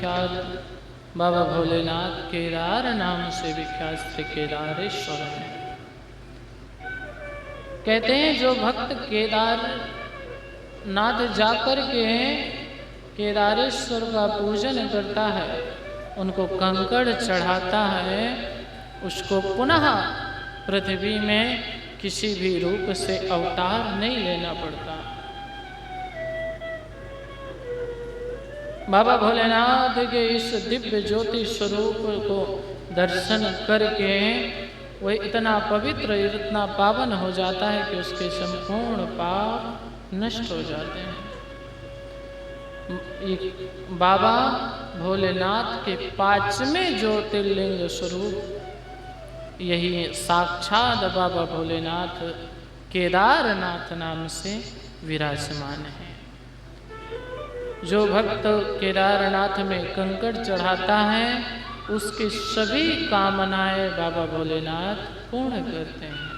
विख्यात बाबा भोलेनाथ केदार नाम से विख्यात श्री केदारेश्वर हैं। कहते हैं जो भक्त केदारनाथ जाकर के केदारेश्वर का पूजन करता है, उनको कंकड़ चढ़ाता है, उसको पुनः पृथ्वी में किसी भी रूप से अवतार नहीं लेना पड़ता। बाबा भोलेनाथ के इस दिव्य ज्योति स्वरूप को दर्शन करके वह इतना पवित्र, इतना पावन हो जाता है कि उसके संपूर्ण पाप नष्ट हो जाते हैं। बाबा भोलेनाथ के 5वें ज्योतिर्लिंग स्वरूप यही साक्षात बाबा भोलेनाथ केदारनाथ नाम से विराजमान है। जो भक्त केदारनाथ में कंकड़ चढ़ाता है, उसकी सभी कामनाएं बाबा भोलेनाथ पूर्ण करते हैं।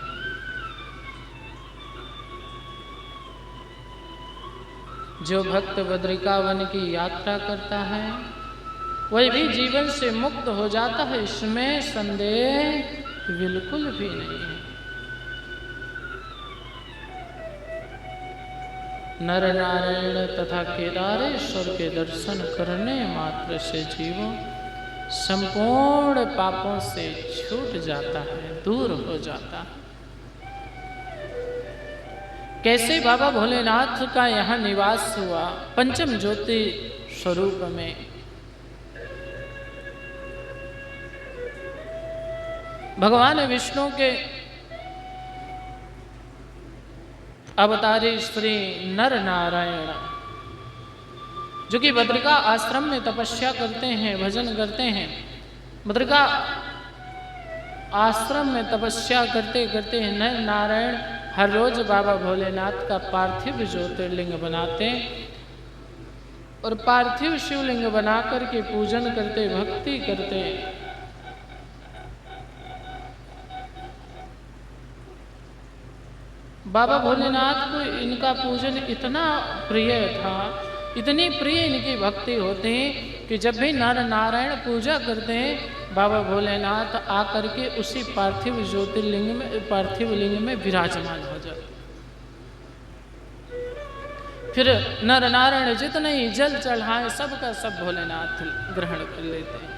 जो भक्त बद्रिकावन की यात्रा करता है, वह भी जीवन से मुक्त हो जाता है, इसमें संदेह बिल्कुल भी नहीं है। नर नारायण तथा केदारेश्वर के दर्शन करने मात्र से जीव संपूर्ण पापों से छूट जाता है, दूर हो जाता है। कैसे बाबा भोलेनाथ का यहाँ निवास हुआ? पंचम ज्योति स्वरूप में। भगवान विष्णु के अवतारी श्री नर नारायण, जो कि बद्रिका आश्रम में तपस्या करते हैं, भजन करते हैं। बद्रिका आश्रम में तपस्या करते करते नर नारायण हर रोज बाबा भोलेनाथ का पार्थिव ज्योतिर्लिंग बनाते और पार्थिव शिवलिंग बना करके पूजन करते, भक्ति करते। बाबा भोलेनाथ को इनका पूजन इतना प्रिय था, इतनी प्रिय इनकी भक्ति होती कि जब भी नर नारायण पूजा करते हैं, बाबा भोलेनाथ आकर के उसी पार्थिव ज्योतिर्लिंग में, पार्थिव लिंग में विराजमान हो जाते। फिर नर नारायण जितने ही जल चढ़ाए, सबका सब भोलेनाथ ग्रहण कर लेते हैं।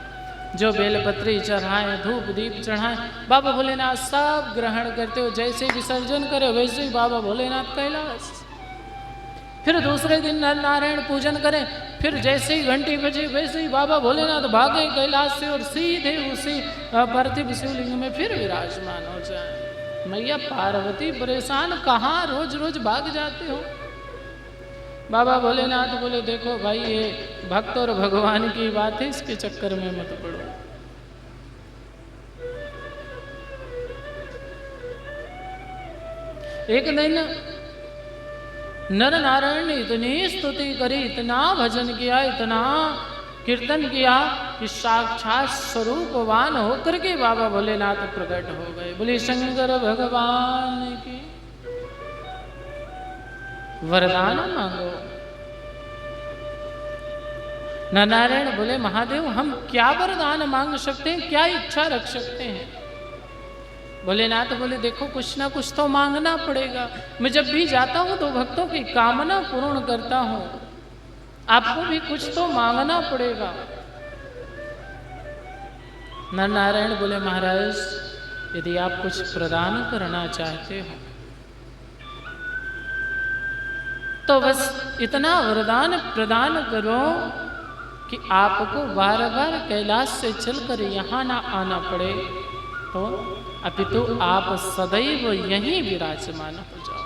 जो बेलपत्री चढ़ाए, धूप दीप चढ़ाए, बाबा भोलेनाथ सब ग्रहण करते हो। जैसे विसर्जन करे वैसे ही बाबा भोलेनाथ कैलाश। फिर दूसरे दिन नर नारायण पूजन करें, फिर जैसे ही घंटी बजे वैसे ही बाबा भोलेनाथ भागे कैलाश से और सीधे उसी पार्थिव शिवलिंग में फिर विराजमान हो जाए। मैया पार्वती परेशान, कहाँ रोज रोज भाग जाते हो? बाबा भोलेनाथ बोले, देखो भाई, ये भक्त और भगवान की बात है, इसके चक्कर में मत पड़ो। एक दिन नर नारायण ने इतनी स्तुति करी, इतना भजन किया, इतना कीर्तन किया कि साक्षात स्वरूपवान होकर के बाबा भोलेनाथ प्रकट हो गए। बोले शंकर भगवान की वरदान मांगो। नर नारायण बोले, महादेव हम क्या वरदान मांग सकते हैं, क्या इच्छा रख सकते हैं? भोलेनाथ बोले, देखो कुछ ना कुछ तो मांगना पड़ेगा। मैं जब भी जाता हूं तो भक्तों की कामना पूर्ण करता हूं, आपको भी कुछ तो मांगना पड़ेगा। नर नारायण बोले, महाराज यदि आप कुछ प्रदान करना चाहते हो तो बस इतना वरदान प्रदान करो कि आपको बार बार कैलाश से चलकर यहाँ ना आना पड़े, तो अपितु आप सदैव यहीं विराजमान हो जाओ।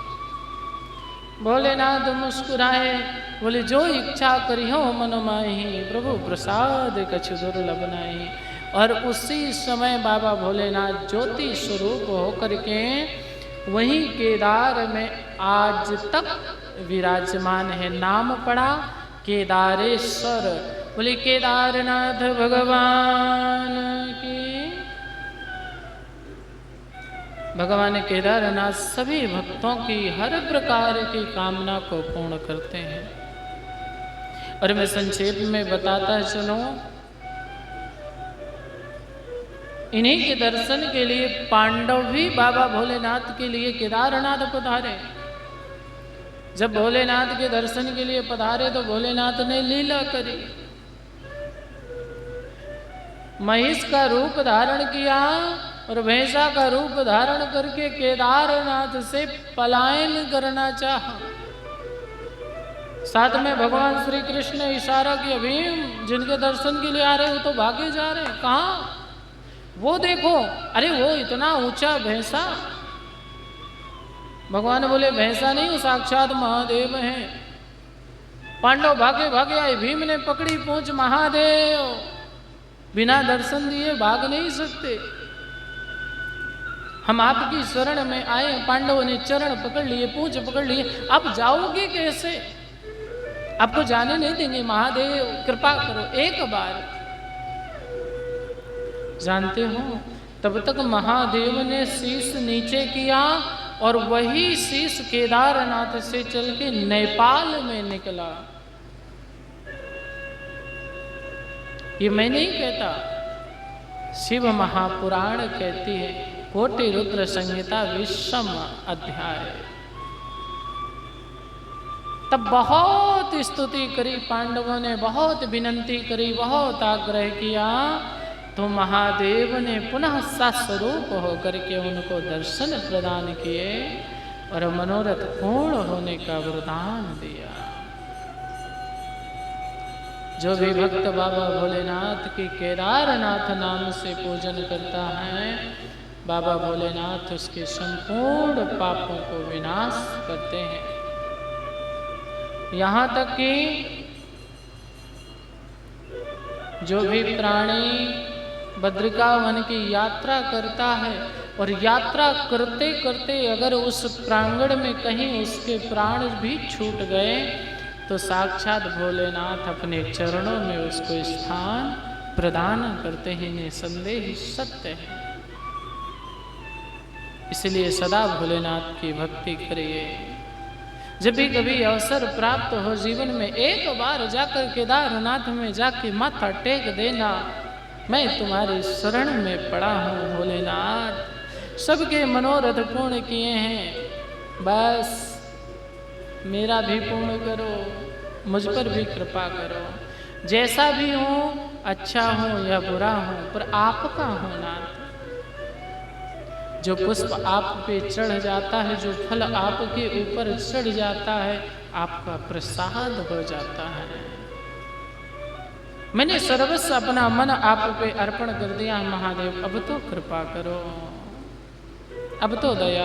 भोलेनाथ मुस्कुराए, बोले, जो इच्छा करी हो मन माही, प्रभु प्रसाद कछु दुर्लभ नाही। और उसी समय बाबा भोलेनाथ ज्योति स्वरूप होकर के वहीं केदार में आज तक विराजमान है। नाम पड़ा केदारेश्वर। बोले केदारनाथ भगवान की। भगवान केदारनाथ सभी भक्तों की हर प्रकार की कामना को पूर्ण करते हैं। और मैं संक्षेप में बताता चलूं, इन्हीं के दर्शन के लिए पांडव भी बाबा भोलेनाथ के लिए केदारनाथ पधारे। जब भोलेनाथ के दर्शन के लिए पधारे तो भोलेनाथ ने लीला करी, महिष का रूप धारण किया और भैंसा का रूप धारण करके केदारनाथ से पलायन करना चाहा। साथ में भगवान श्री कृष्ण ने इशारा किया, भीम जिनके दर्शन के लिए आ रहे हो तो भागे जा रहे हैं, कहाँ? वो देखो, अरे वो इतना ऊंचा भैंसा। भगवान बोले भैंसा नहीं, वो साक्षात महादेव हैं। पांडव भागे भागे आए, भीम ने पकड़ी पूंछ, महादेव बिना दर्शन दिए भाग नहीं सकते, हम आपकी शरण में आए। पांडवों ने चरण पकड़ लिए, पूंछ पकड़ लिए, अब जाओगे कैसे? आपको जाने नहीं देंगे, महादेव कृपा करो एक बार। जानते हो, तब तक महादेव ने शीश नीचे किया और वही शीश केदारनाथ से चल के नेपाल में निकला। ये मैं नहीं कहता, शिव महापुराण कहती है, कोटि रुद्र संहिता 20वां अध्याय। तब बहुत स्तुति करी पांडवों ने, बहुत विनंती करी, बहुत आग्रह किया, तो महादेव ने पुनः सस्वरूप होकर के उनको दर्शन प्रदान किए और मनोरथ पूर्ण होने का वरदान दिया। जो भी भक्त बाबा भोलेनाथ की केदारनाथ नाम से पूजन करता है, बाबा भोलेनाथ उसके संपूर्ण पापों को विनाश करते हैं। यहाँ तक कि जो भी प्राणी बद्रिकावन की यात्रा करता है और यात्रा करते करते अगर उस प्रांगण में कहीं उसके प्राण भी छूट गए तो साक्षात भोलेनाथ अपने चरणों में उसको स्थान प्रदान करते हैं। निसंदेह सत्य है। इसलिए सदा भोलेनाथ की भक्ति करिए। जब भी कभी अवसर प्राप्त हो जीवन में, एक बार जाकर केदारनाथ में जाके माथा टेक देना, मैं तुम्हारी शरण में पड़ा हूँ भोलेनाथ, सबके मनोरथ पूर्ण किए हैं, बस मेरा भी पूर्ण करो, मुझ पर भी कृपा करो। जैसा भी हो, अच्छा हो या बुरा हो, पर आपका होना। जो पुष्प आप पे चढ़ जाता है, जो फल आपके ऊपर चढ़ जाता है, आपका प्रसाद हो जाता है। मैंने सर्वस्व अपना मन आप पे अर्पण कर दिया महादेव, अब तो कृपा करो, अब तो दया